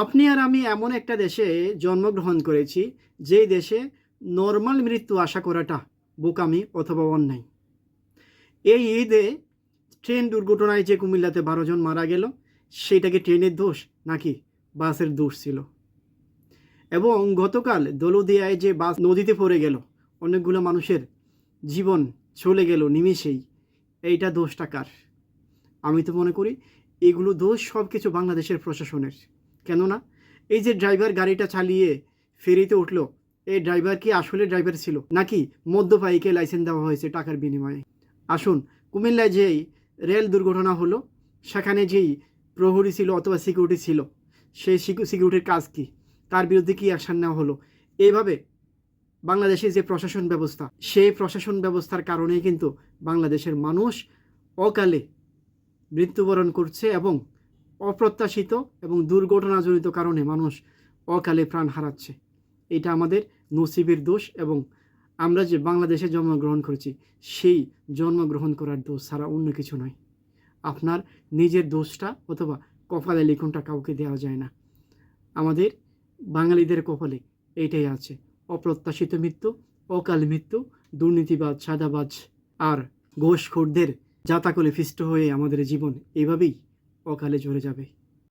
আপনি আর আমি এমন একটা দেশে জন্মগ্রহণ করেছি, যেই দেশে নরমাল মৃত্যু আশা করাটা বোকামি অথবা অন্যায়। এই ঈদে ট্রেন দুর্ঘটনায় যে কুমিল্লাতে ১২ জন মারা গেল, সেটা কি ট্রেনের দোষ নাকি বাসের দোষ ছিল? এবং গতকাল দৌলতদিয়ায় যে বাস নদীতে পড়ে গেল, অনেকগুলো মানুষের জীবন চলে গেল নিমেষেই, এইটা দোষটা কার? আমি তো মনে করি এগুলো দোষ সব কিছু বাংলাদেশের প্রশাসনের। কেননা এই যে ড্রাইভার গাড়িটা চালিয়ে ফেরিতে উঠলো, এই ড্রাইভার কি আসলে ড্রাইভার ছিল নাকি মদ্যপায়ীকে লাইসেন্স দেওয়া হয়েছে টাকার বিনিময়ে? আসুন, কুমিল্লায় যেই রেল দুর্ঘটনা হলো, সেখানে যেই প্রহরী ছিল অথবা সিকিউরিটি ছিল, সেই সিকিউরিটির কাজ কি, তার বিরুদ্ধে কি অ্যাকশন নেওয়া হলো? এইভাবে বাংলাদেশের যে প্রশাসন ব্যবস্থা, সেই প্রশাসন ব্যবস্থার কারণেই কিন্তু বাংলাদেশের মানুষ অকালে মৃত্যুবরণ করছে এবং অপ্রত্যাশিত এবং দুর্ঘটনাজনিত কারণে মানুষ অকালে প্রাণ হারাচ্ছে। এটা আমাদের নসিবের দোষ এবং আমরা যে বাংলাদেশে জন্মগ্রহণ করেছি, সেই জন্মগ্রহণ করার দোষ ছাড়া অন্য কিছু নয়। আপনার নিজের দোষটা অথবা কপালে লিখনটা কাউকে দেওয়া যায় না। আমাদের বাঙালিদের কপালে এইটাই আছে: অপ্রত্যাশিত মৃত্যু, অকাল মৃত্যু, দুর্নীতিবাজ, সাদাবাজ আর ঘুষখোরদের জাতাকলে পিষ্ট হয়ে আমাদের জীবন এভাবেই অকালে চলে যাবে।